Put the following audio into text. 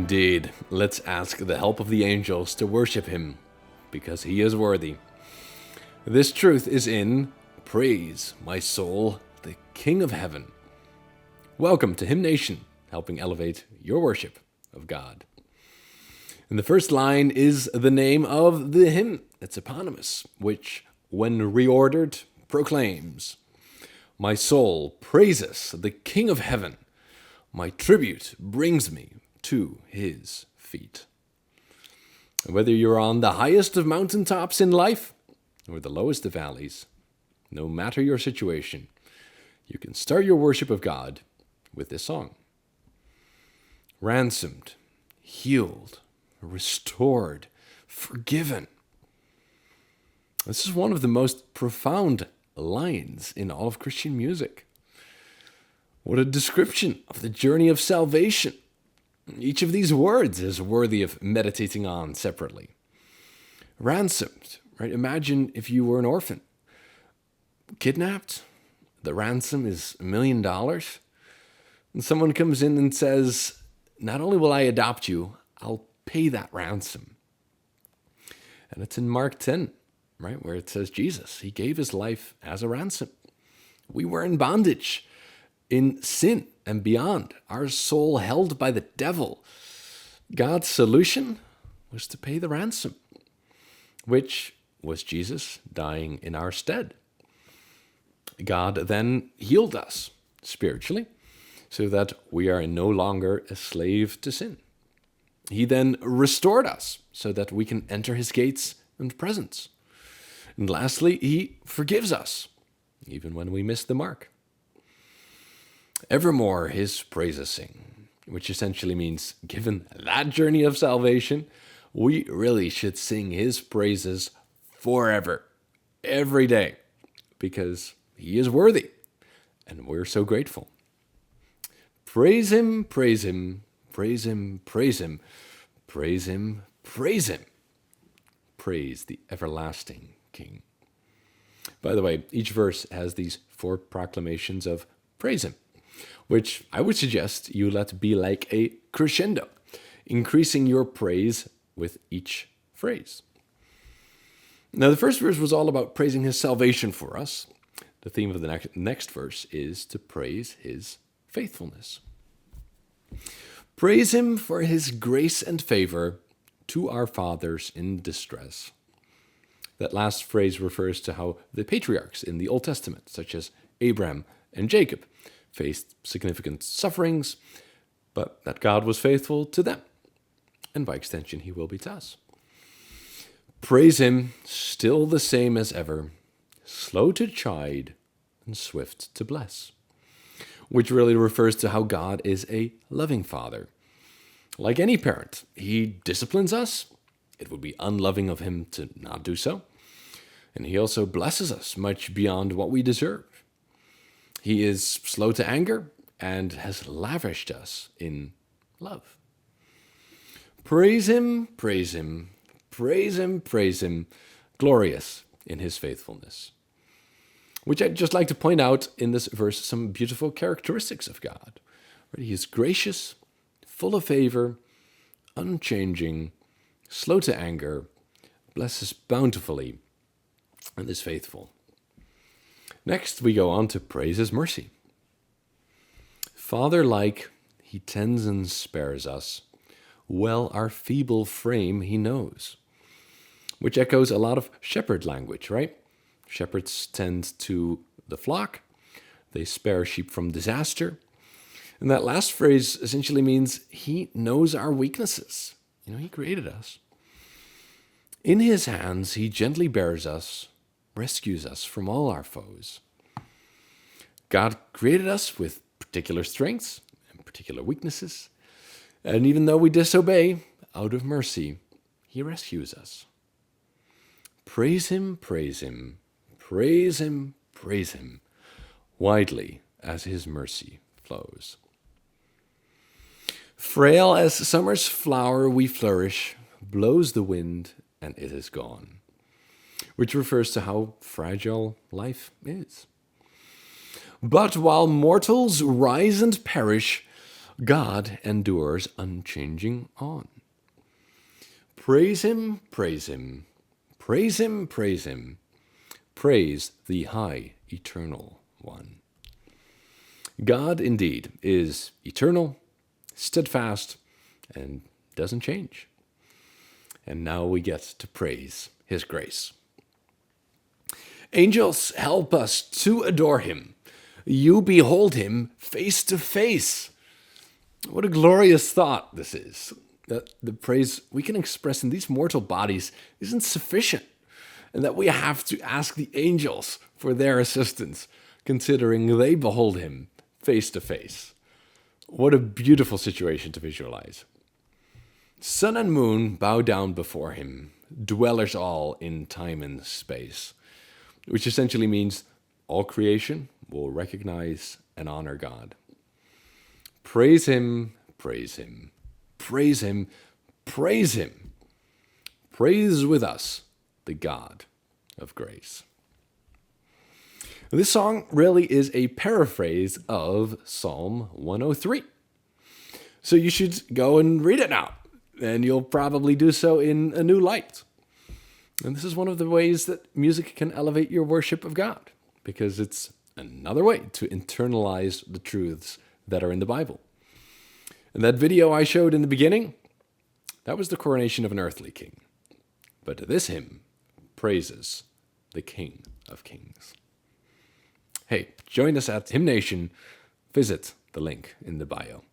Indeed, let's ask the help of the angels to worship him, because he is worthy. This truth is in Praise, My Soul, the King of Heaven. Welcome to Hymn Nation, helping elevate your worship of God. And the first line is the name of the hymn. It's eponymous, which, when reordered, proclaims, My soul praises the King of Heaven. My tribute brings me to his feet. And whether you're on the highest of mountaintops in life or the lowest of valleys, no matter your situation, you can start your worship of God with this song. Ransomed, healed, restored, forgiven. This is one of the most profound lines in all of Christian music. What a description of the journey of salvation. Each of these words is worthy of meditating on separately. Ransomed, right? Imagine if you were an orphan. Kidnapped, the ransom is $1 million. And someone comes in and says, not only will I adopt you, I'll pay that ransom. And it's in Mark 10, right, where it says Jesus, he gave his life as a ransom. We were in bondage, in sin and beyond, our soul held by the devil. God's solution was to pay the ransom, which was Jesus dying in our stead. God then healed us spiritually so that we are no longer a slave to sin. He then restored us so that we can enter his gates and presence. And lastly, he forgives us, even when we miss the mark. Evermore his praises sing, which essentially means, given that journey of salvation, we really should sing his praises forever, every day, because he is worthy, and we're so grateful. Praise him, praise him, praise him, praise him, praise him, praise him. Praise the everlasting King. By the way, each verse has these 4 proclamations of praise him, which I would suggest you let be like a crescendo, increasing your praise with each phrase. Now, the first verse was all about praising his salvation for us. The theme of the next verse is to praise his faithfulness. Praise him for his grace and favor to our fathers in distress. That last phrase refers to how the patriarchs in the Old Testament, such as Abraham and Jacob, faced significant sufferings, but that God was faithful to them. And by extension, he will be to us. Praise him, still the same as ever, slow to chide and swift to bless, which really refers to how God is a loving father. Like any parent, he disciplines us. It would be unloving of him to not do so. And he also blesses us much beyond what we deserve. He is slow to anger and has lavished us in love. Praise him, praise him, praise him, praise him, glorious in his faithfulness. Which I'd just like to point out in this verse some beautiful characteristics of God. He is gracious, full of favor, unchanging, slow to anger, blesses bountifully, and is faithful. Next, we go on to praise his mercy. Father-like, he tends and spares us. Well, our feeble frame he knows. Which echoes a lot of shepherd language, right? Shepherds tend to the flock. They spare sheep from disaster. And that last phrase essentially means he knows our weaknesses. He created us. In his hands, he gently bears us, rescues us from all our foes. God created us with particular strengths and particular weaknesses. And even though we disobey, out of mercy, he rescues us. Praise him, praise him, praise him, praise him, widely as his mercy flows. Frail as summer's flower we flourish, blows the wind and it is gone, which refers to how fragile life is. But while mortals rise and perish, God endures unchanging on. Praise him, praise him, praise him, praise him. Praise the high, eternal one. God indeed is eternal, steadfast, and doesn't change. And now we get to praise his grace. Angels, help us to adore him. You behold him face to face. What a glorious thought this is, that the praise we can express in these mortal bodies isn't sufficient, and that we have to ask the angels for their assistance, considering they behold him face to face. What a beautiful situation to visualize. Sun and moon bow down before him, dwellers all in time and space, which essentially means all creation will recognize and honor God. Praise him, praise him, praise him, praise him. Praise with us the God of grace. This song really is a paraphrase of Psalm 103. So you should go and read it now, and you'll probably do so in a new light. And this is one of the ways that music can elevate your worship of God, because it's another way to internalize the truths that are in the Bible. And that video I showed in the beginning, that was the coronation of an earthly king. But this hymn praises the King of Kings. Hey, join us at Hymn Nation. Visit the link in the bio.